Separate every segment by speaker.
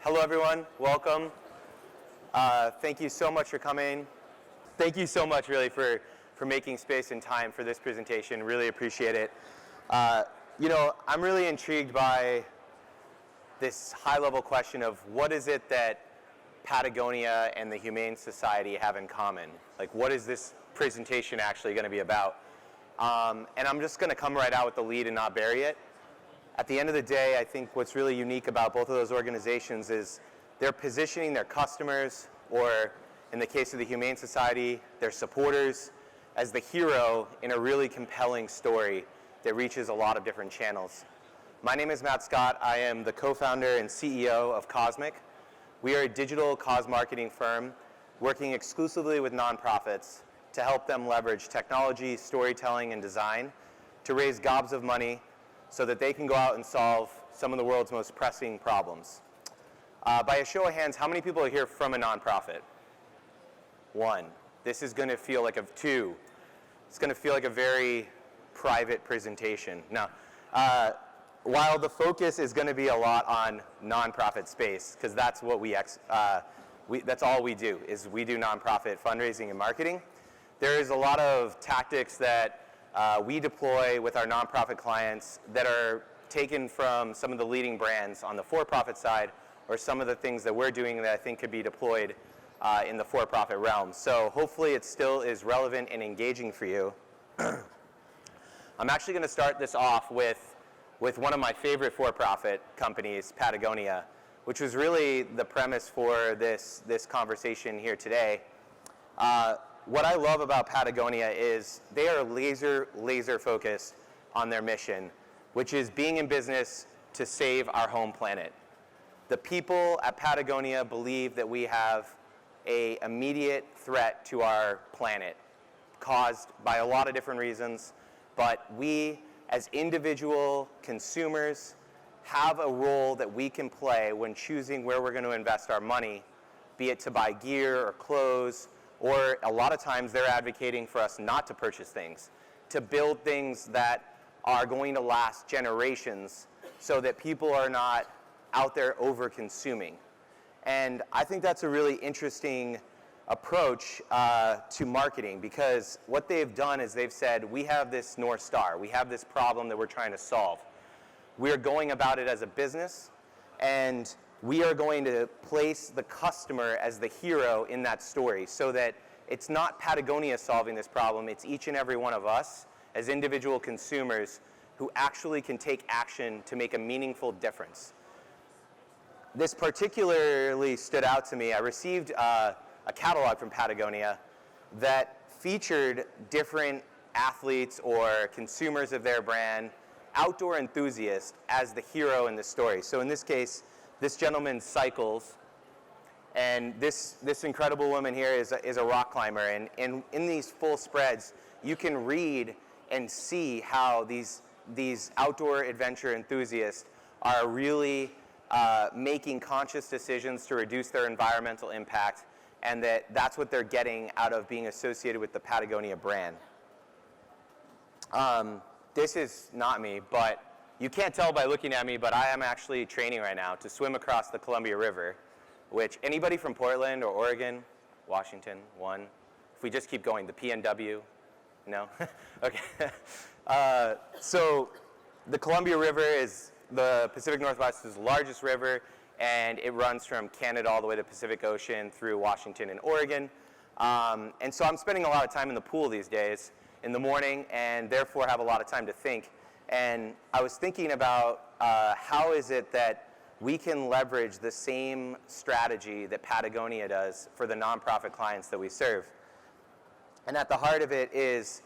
Speaker 1: Hello, everyone. Welcome. Thank you so much for coming. Thank you so much, really, for making space and time for this presentation. Really appreciate it. I'm really intrigued by this high-level question of what is it that Patagonia and the Humane Society have in common? Like, what is this presentation actually going to be about? And I'm just going to come right out with the lead and not bury it. At the end of the day, I think what's really unique about both of those organizations is they're positioning their customers, or in the case of the Humane Society, their supporters, as the hero in a really compelling story that reaches a lot of different channels. My name is Matt Scott. I am the co-founder and CEO of CauseMic. We are a digital cause marketing firm working exclusively with nonprofits to help them leverage technology, storytelling, and design to raise gobs of money so that they can go out and solve some of the world's most pressing problems. By a show of hands, how many people are here from a nonprofit? One. This is going to feel like a two. It's going to feel like a very private presentation. Now, while the focus is going to be a lot on nonprofit space, because that's what that's all we do, is we do nonprofit fundraising and marketing. There is a lot of tactics that we deploy with our nonprofit clients that are taken from some of the leading brands on the for-profit side, or some of the things that we're doing that I think could be deployed in the for-profit realm. So hopefully it still is relevant and engaging for you. I'm actually going to start this off with one of my favorite for-profit companies, Patagonia, which was really the premise for this conversation here today. What I love about Patagonia is they are laser focused on their mission, which is being in business to save our home planet. The people at Patagonia believe that we have an immediate threat to our planet caused by a lot of different reasons, but we as individual consumers have a role that we can play when choosing where we're going to invest our money, be it to buy gear or clothes, or a lot of times they're advocating for us not to purchase things, to build things that are going to last generations so that people are not out there over-consuming. And I think that's a really interesting approach to marketing, because what they've done is they've said, we have this North Star, we have this problem that we're trying to solve. We're going about it as a business, and we are going to place the customer as the hero in that story so that it's not Patagonia solving this problem, it's each and every one of us as individual consumers who actually can take action to make a meaningful difference. This particularly stood out to me. I received a catalog from Patagonia that featured different athletes or consumers of their brand, outdoor enthusiasts, as the hero in the story. So in this case, this gentleman cycles, and this incredible woman here is a rock climber. And in these full spreads, you can read and see how these outdoor adventure enthusiasts are really making conscious decisions to reduce their environmental impact, and that's what they're getting out of being associated with the Patagonia brand. This is not me, but you can't tell by looking at me, but I am actually training right now to swim across the Columbia River, which anybody from Portland or Oregon, Washington, one. If we just keep going, the PNW, no? Okay. So the Columbia River is the Pacific Northwest's largest river, and it runs from Canada all the way to the Pacific Ocean through Washington and Oregon. And so I'm spending a lot of time in the pool these days in the morning, and therefore have a lot of time to think. And I was thinking about how is it that we can leverage the same strategy that Patagonia does for the nonprofit clients that we serve. And at the heart of it is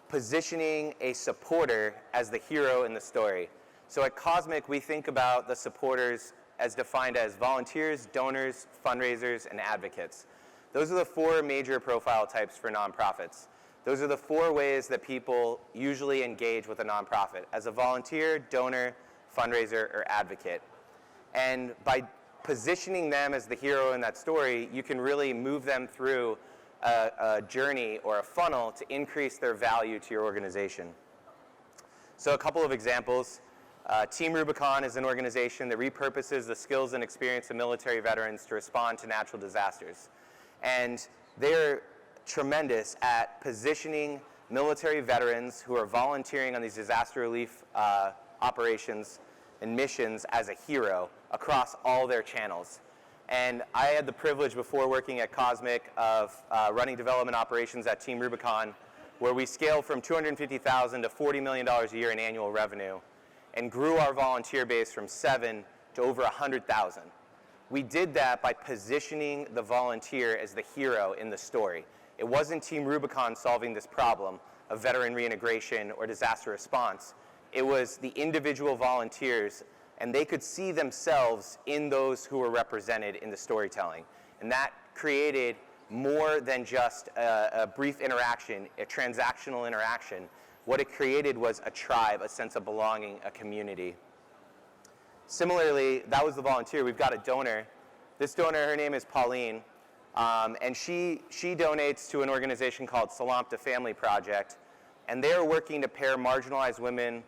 Speaker 1: positioning a supporter as the hero in the story. So at CauseMic, we think about the supporters as defined as volunteers, donors, fundraisers, and advocates. Those are the four major profile types for nonprofits. Those are the four ways that people usually engage with a nonprofit: as a volunteer, donor, fundraiser, or advocate. And by positioning them as the hero in that story, you can really move them through a journey or a funnel to increase their value to your organization. So a couple of examples. Team Rubicon is an organization that repurposes the skills and experience of military veterans to respond to natural disasters. And they're tremendous at positioning military veterans who are volunteering on these disaster relief operations and missions as a hero across all their channels. And I had the privilege before working at CauseMic of running development operations at Team Rubicon, where we scaled from $250,000 to $40 million a year in annual revenue and grew our volunteer base from 7 to over 100,000. We did that by positioning the volunteer as the hero in the story. It wasn't Team Rubicon solving this problem of veteran reintegration or disaster response. It was the individual volunteers, and they could see themselves in those who were represented in the storytelling. And that created more than just a brief interaction, a transactional interaction. What it created was a tribe, a sense of belonging, a community. Similarly, that was the volunteer. We've got a donor. This donor, her name is Pauline, and she donates to an organization called Salamta Family Project, and they're working to pair marginalized women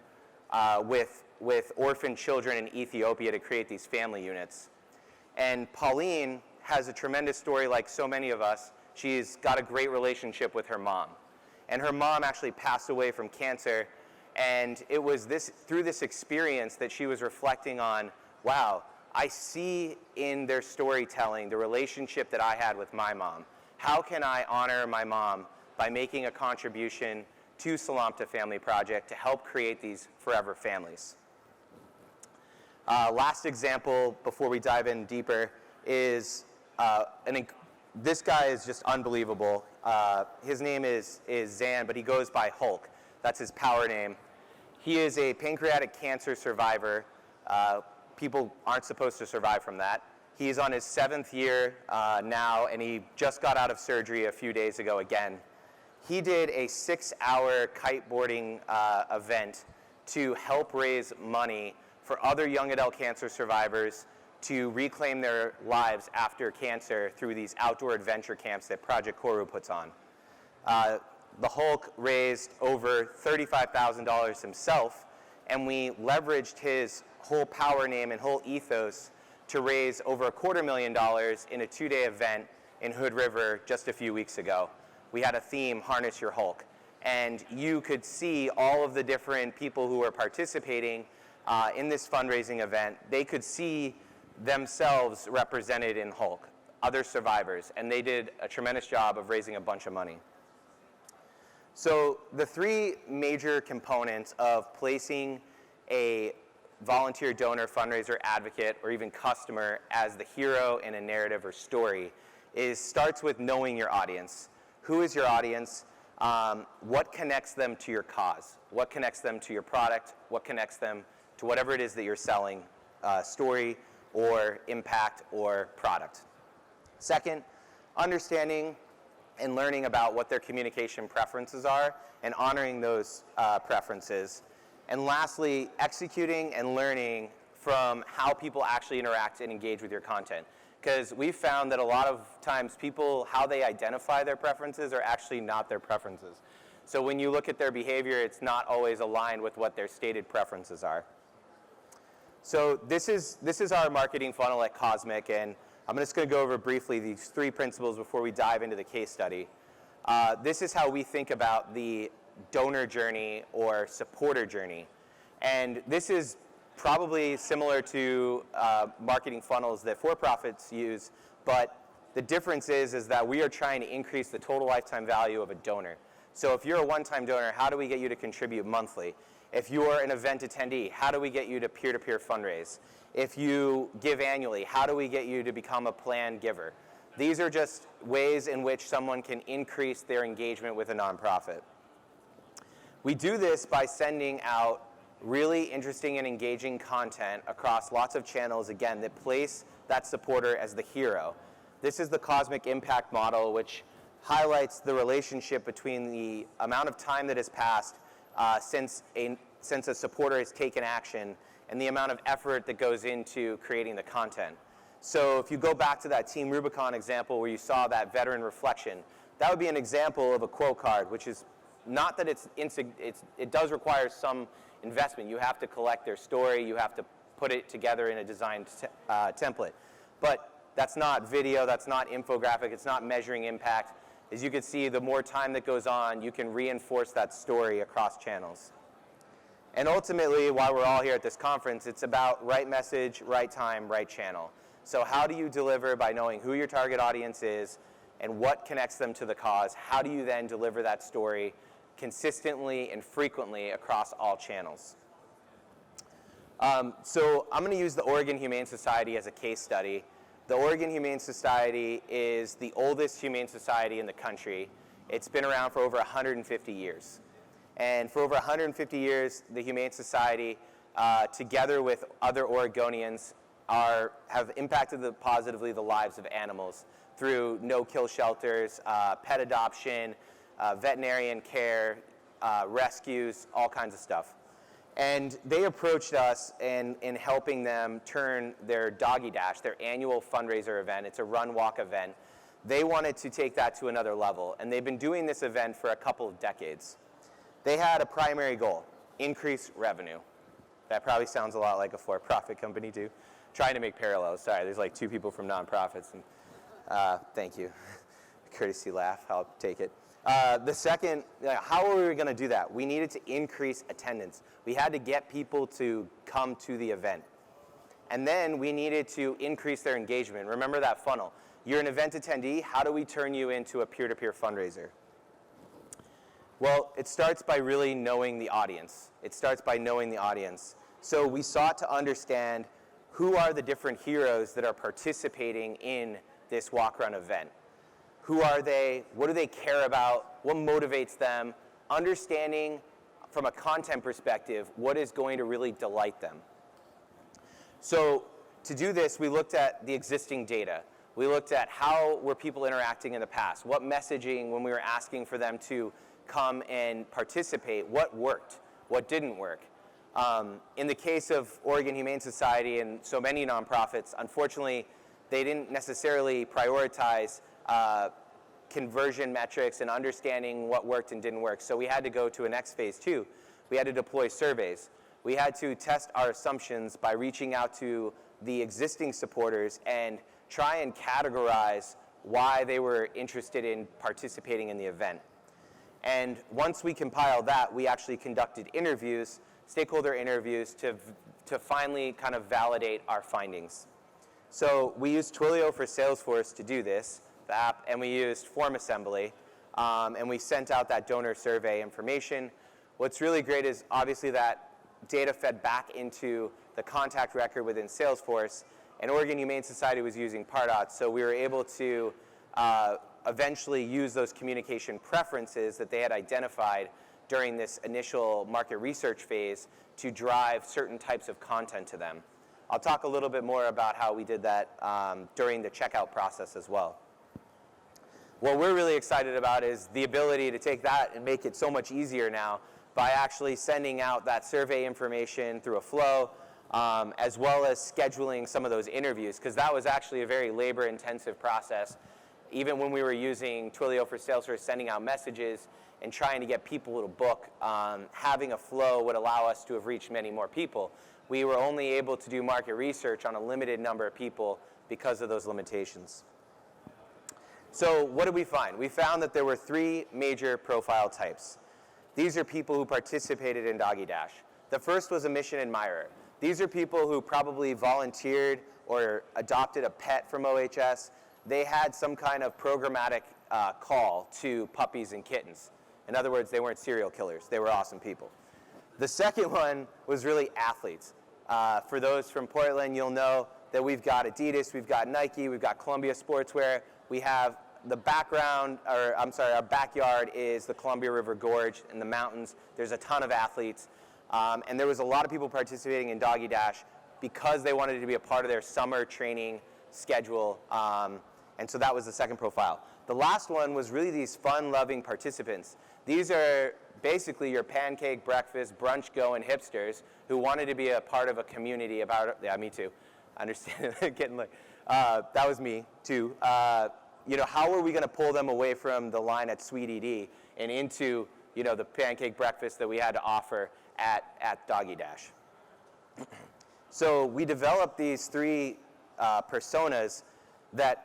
Speaker 1: with orphan children in Ethiopia to create these family units. And Pauline has a tremendous story like so many of us. She's got a great relationship with her mom. And her mom actually passed away from cancer, and it was through this experience that she was reflecting on, wow, I see in their storytelling the relationship that I had with my mom. How can I honor my mom by making a contribution to Salamta Family Project to help create these forever families? Last example before we dive in deeper is this guy is just unbelievable. His name is Zan, but he goes by Hulk. That's his power name. He is a pancreatic cancer survivor. People aren't supposed to survive from that. He's on his 7th year now, and he just got out of surgery a few days ago again. He did a 6-hour kiteboarding event to help raise money for other young adult cancer survivors to reclaim their lives after cancer through these outdoor adventure camps that Project Koru puts on. The Hulk raised over $35,000 himself, and we leveraged his whole power name and whole ethos to raise over $250,000 in a 2-day event in Hood River just a few weeks ago. We had a theme, Harness Your Hulk, and you could see all of the different people who were participating in this fundraising event. They could see themselves represented in Hulk, other survivors, and they did a tremendous job of raising a bunch of money. So the 3 major components of placing a volunteer, donor, fundraiser, advocate, or even customer as the hero in a narrative or story starts with knowing your audience. Who is your audience? What connects them to your cause? What connects them to your product? What connects them to whatever it is that you're selling, story or impact or product? Second, understanding and learning about what their communication preferences are and honoring those preferences. And lastly, executing and learning from how people actually interact and engage with your content. Because we've found that a lot of times people, how they identify their preferences are actually not their preferences. So when you look at their behavior, it's not always aligned with what their stated preferences are. So this is our marketing funnel at CauseMic, and I'm just going to go over briefly these 3 principles before we dive into the case study. This is how we think about the donor journey or supporter journey. And this is probably similar to marketing funnels that for-profits use, but the difference is that we are trying to increase the total lifetime value of a donor. So if you're a one-time donor, how do we get you to contribute monthly? If you're an event attendee, how do we get you to peer-to-peer fundraise? If you give annually, how do we get you to become a planned giver? These are just ways in which someone can increase their engagement with a nonprofit. We do this by sending out really interesting and engaging content across lots of channels, again, that place that supporter as the hero. This is the CauseMic impact model, which highlights the relationship between the amount of time that has passed since a supporter has taken action and the amount of effort that goes into creating the content. So if you go back to that Team Rubicon example where you saw that veteran reflection, that would be an example of a quote card, which is not that it does require some investment. You have to collect their story. You have to put it together in a designed template. But that's not video. That's not infographic. It's not measuring impact. As you can see, the more time that goes on, you can reinforce that story across channels. And ultimately, while we're all here at this conference, it's about right message, right time, right channel. So how do you deliver by knowing who your target audience is and what connects them to the cause? How do you then deliver that story consistently and frequently across all channels? So I'm going to use the Oregon Humane Society as a case study. The Oregon Humane Society is the oldest humane society in the country. It's been around for over 150 years. And for over 150 years, the Humane Society, together with other Oregonians, have impacted positively the lives of animals through no-kill shelters, pet adoption, veterinarian care, rescues, all kinds of stuff. And they approached us in helping them turn their Doggy Dash, their annual fundraiser event, it's a run-walk event, they wanted to take that to another level. And they've been doing this event for a couple of decades. They had a primary goal, increase revenue. That probably sounds a lot like a for-profit company too. Trying to make parallels. Sorry, there's like 2 people from nonprofits. And, thank you. Courtesy laugh, I'll take it. The second, how were we going to do that? We needed to increase attendance. We had to get people to come to the event. And then we needed to increase their engagement. Remember that funnel. You're an event attendee. How do we turn you into a peer-to-peer fundraiser? Well, it starts by really knowing the audience. It starts by knowing the audience. So we sought to understand who are the different heroes that are participating in this walk-run event. Who are they? What do they care about? What motivates them? Understanding from a content perspective what is going to really delight them. So to do this, we looked at the existing data. We looked at how were people interacting in the past, what messaging when we were asking for them to come and participate, what worked, what didn't work. In the case of Oregon Humane Society and so many nonprofits, unfortunately, they didn't necessarily prioritize conversion metrics and understanding what worked and didn't work. So we had to go to a next phase too. We had to deploy surveys. We had to test our assumptions by reaching out to the existing supporters and try and categorize why they were interested in participating in the event. And once we compiled that, we actually conducted interviews, stakeholder interviews, to finally kind of validate our findings. So we used Twilio for Salesforce to do this, the app, and we used form assembly, and we sent out that donor survey information. What's really great is obviously that data fed back into the contact record within Salesforce, and Oregon Humane Society was using Pardot, so we were able to eventually use those communication preferences that they had identified during this initial market research phase to drive certain types of content to them. I'll talk a little bit more about how we did that during the checkout process as well. What we're really excited about is the ability to take that and make it so much easier now by actually sending out that survey information through a flow, as well as scheduling some of those interviews, because that was actually a very labor-intensive process. Even when we were using Twilio for Salesforce, sending out messages and trying to get people to book, having a flow would allow us to have reached many more people. We were only able to do market research on a limited number of people because of those limitations. So what did we find? We found that there were 3 major profile types. These are people who participated in Doggy Dash. The first was a mission admirer. These are people who probably volunteered or adopted a pet from OHS. They had some kind of programmatic call to puppies and kittens. In other words, they weren't serial killers. They were awesome people. The second one was really athletes. For those from Portland, you'll know that we've got Adidas, we've got Nike, we've got Columbia Sportswear. We have the background, or I'm sorry, our backyard is the Columbia River Gorge in the mountains. There's a ton of athletes. And there was a lot of people participating in Doggy Dash because they wanted to be a part of their summer training schedule. And so that was the second profile. The last one was really these fun-loving participants. These are basically your pancake breakfast, brunch going hipsters who wanted to be a part of a community about, yeah, me too. I understand, getting like, that was me too. You know, how are we gonna pull them away from the line at Sweet ED and into, you know, the pancake breakfast that we had to offer at Doggy Dash. So we developed these 3 personas that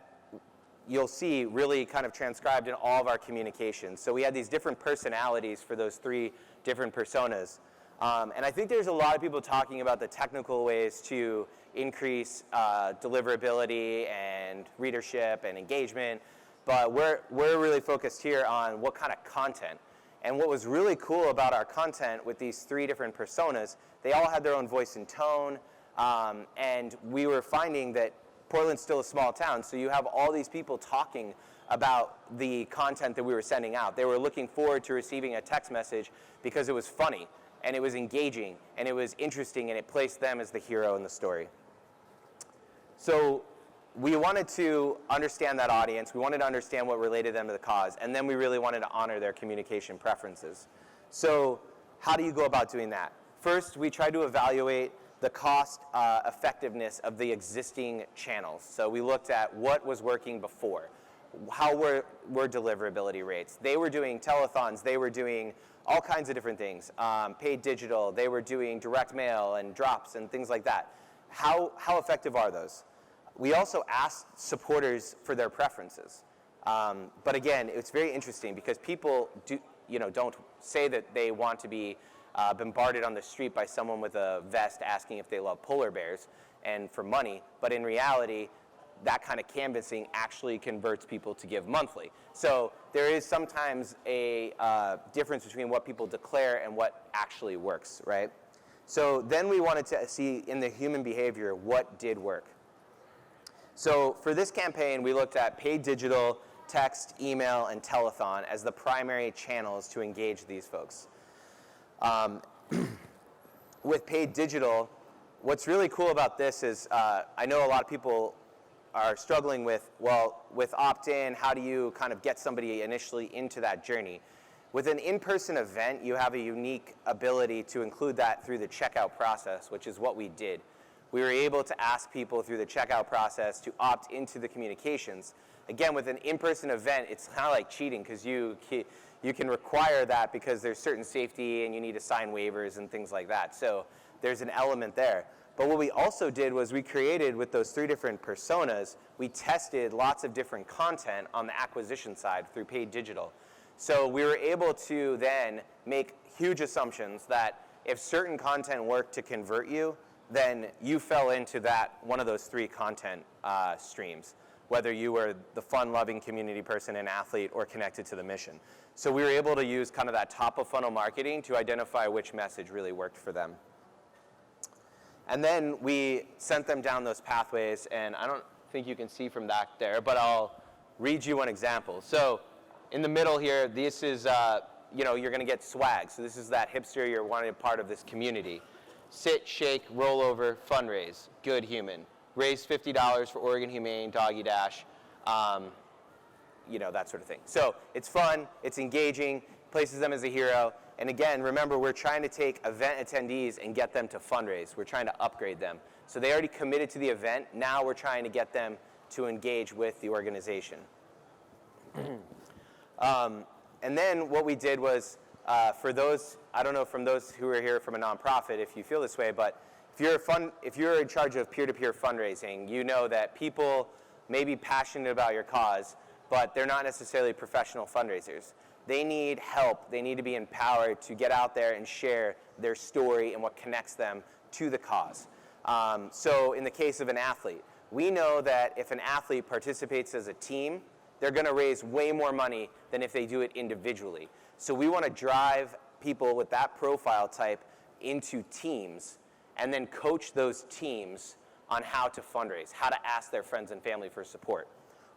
Speaker 1: you'll see really kind of transcribed in all of our communications. So we had these different personalities for those 3 different personas. And I think there's a lot of people talking about the technical ways to increase deliverability and readership and engagement, but we're really focused here on what kind of content. And what was really cool about our content with these 3 different personas, they all had their own voice and tone, and we were finding that Portland's still a small town, so you have all these people talking about the content that we were sending out. They were looking forward to receiving a text message because it was funny, and it was engaging, and it was interesting, and it placed them as the hero in the story. So we wanted to understand that audience. We wanted to understand what related them to the cause, and then we really wanted to honor their communication preferences. So how do you go about doing that? First, we tried to evaluate the cost effectiveness of the existing channels. So we looked at what was working before. How were deliverability rates? They were doing telethons. They were doing all kinds of different things. Paid digital. They were doing direct mail and drops and things like that. How effective are those? We also asked supporters for their preferences. But again, it's very interesting because people don't say that they want to be bombarded on the street by someone with a vest asking if they love polar bears and for money, but in reality, that kind of canvassing actually converts people to give monthly. So there is sometimes a difference between what people declare and what actually works, right? So then we wanted to see in the human behavior what did work. So for this campaign, we looked at paid digital, text, email, and telethon as the primary channels to engage these folks. With paid digital, what's really cool about this is I know a lot of people are struggling with opt-in, how do you kind of get somebody initially into that journey? With an in-person event, you have a unique ability to include that through the checkout process, which is what we did. We were able to ask people through the checkout process to opt into the communications. Again, with an in-person event, it's kind of like cheating because you can require that because there's certain safety and you need to sign waivers and things like that. So there's an element there. But what we also did was we created, with those 3 different personas, we tested lots of different content on the acquisition side through paid digital. So we were able to then make huge assumptions that if certain content worked to convert you, then you fell into one of those 3 content streams, whether you were the fun-loving community person, an athlete, or connected to the mission. So we were able to use kind of that top-of-funnel marketing to identify which message really worked for them. And then we sent them down those pathways, and I don't think you can see from back there, but I'll read you one example. So in the middle here, this is, you're going to get swag. So this is that hipster, you're wanting a part of this community. Sit, shake, roll over, fundraise, good human. Raise $50 for Oregon Humane, Doggy Dash, that sort of thing. So it's fun, it's engaging, places them as a hero. And again, remember, we're trying to take event attendees and get them to fundraise. We're trying to upgrade them. So they already committed to the event. Now we're trying to get them to engage with the organization. And then what we did was, for those, I don't know from those who are here from a nonprofit if you feel this way, but if you're in charge of peer-to-peer fundraising, you know that people may be passionate about your cause, but they're not necessarily professional fundraisers. They need help. They need to be empowered to get out there and share their story and what connects them to the cause. So in the case of an athlete, we know that if an athlete participates as a team, they're going to raise way more money than if they do it individually. So we want to drive people with that profile type into teams and then coach those teams on how to fundraise, how to ask their friends and family for support.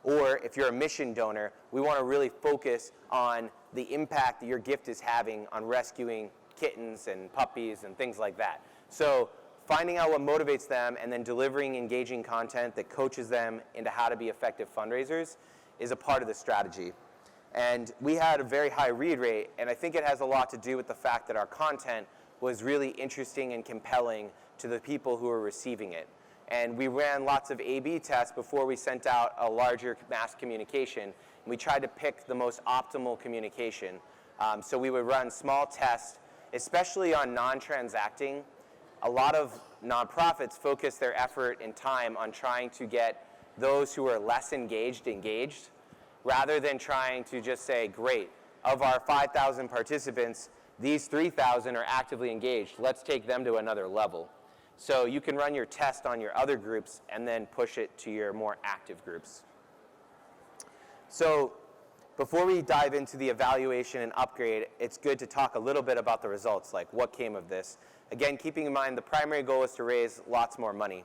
Speaker 1: Or if you're a mission donor, we want to really focus on the impact that your gift is having on rescuing kittens and puppies and things like that. So finding out what motivates them and then delivering engaging content that coaches them into how to be effective fundraisers is a part of the strategy. And we had a very high read rate, and I think it has a lot to do with the fact that our content was really interesting and compelling to the people who were receiving it. And we ran lots of A/B tests before we sent out a larger mass communication. And we tried to pick the most optimal communication. So we would run small tests. especially on non-transacting, a lot of nonprofits focus their effort and time on trying to get those who are less engaged, rather than trying to just say, great, of our 5,000 participants, these 3,000 are actively engaged. Let's take them to another level. So you can run your test on your other groups and then push it to your more active groups. So before we dive into the evaluation and upgrade, it's good to talk a little bit about the results, like what came of this. Again, keeping in mind the primary goal is to raise lots more money.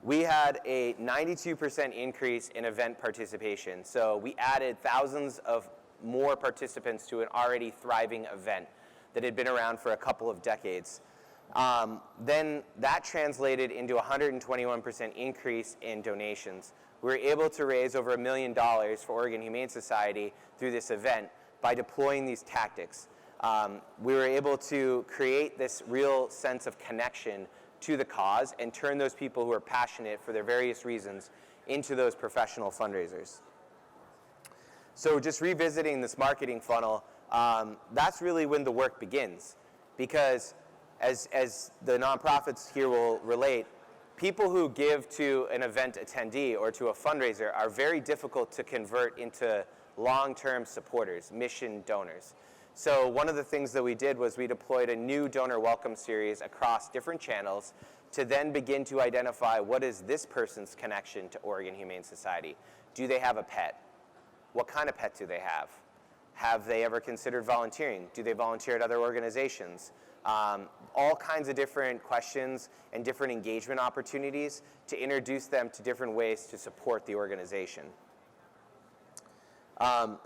Speaker 1: We had a 92% increase in event participation. So we added thousands of more participants to an already thriving event that had been around for a couple of decades. Then that translated into a 121% increase in donations. We were able to raise over $1 million for Oregon Humane Society through this event by deploying these tactics. We were able to create this real sense of connection to the cause and turn those people who are passionate for their various reasons into those professional fundraisers. So just revisiting this marketing funnel, that's really when the work begins. Because as the nonprofits here will relate, people who give to an event attendee or to a fundraiser are very difficult to convert into long-term supporters, mission donors. So one of the things that we did was we deployed a new donor welcome series across different channels to then begin to identify what is this person's connection to Oregon Humane Society. Do they have a pet? What kind of pet do they have? Have they ever considered volunteering? Do they volunteer at other organizations? All kinds of different questions and different engagement opportunities to introduce them to different ways to support the organization.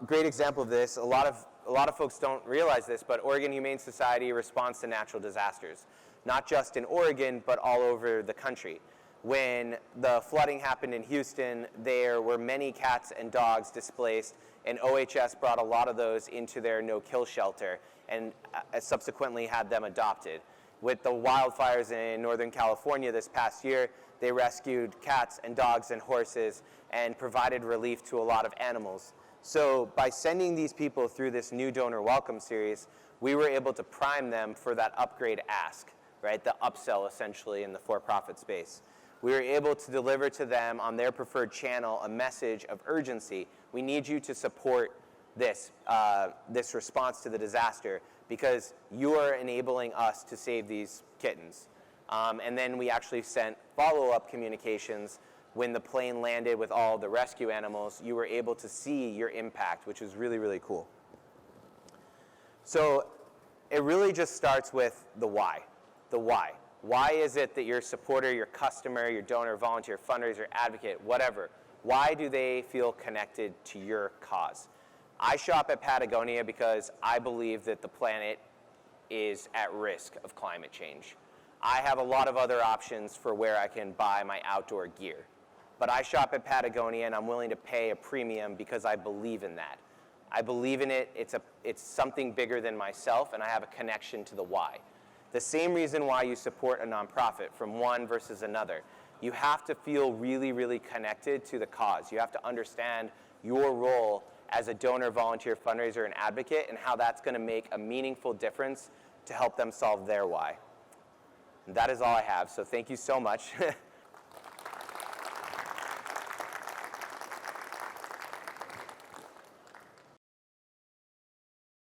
Speaker 1: Great example of this, a lot of folks don't realize this, but Oregon Humane Society responds to natural disasters, not just in Oregon, but all over the country. When the flooding happened in Houston, there were many cats and dogs displaced, and OHS brought a lot of those into their no-kill shelter and subsequently had them adopted. With the wildfires in Northern California this past year, they rescued cats and dogs and horses and provided relief to a lot of animals. So by sending these people through this new donor welcome series, we were able to prime them for that upgrade ask, right? The upsell essentially in the for-profit space. We were able to deliver to them on their preferred channel a message of urgency. We need you to support this response to the disaster because you are enabling us to save these kittens. And then we actually sent follow-up communications. When the plane landed with all the rescue animals, you were able to see your impact, which was really, really cool. So it really just starts with the why. The why. Why is it that your supporter, your customer, your donor, volunteer, fundraiser, advocate, whatever, why do they feel connected to your cause? I shop at Patagonia because I believe that the planet is at risk of climate change. I have a lot of other options for where I can buy my outdoor gear. But I shop at Patagonia and I'm willing to pay a premium because I believe in that. I believe in it, it's something bigger than myself, and I have a connection to the why. The same reason why you support a nonprofit from one versus another. You have to feel really, really connected to the cause. You have to understand your role as a donor, volunteer, fundraiser, and advocate, and how that's going to make a meaningful difference to help them solve their why. And that is all I have, so thank you so much.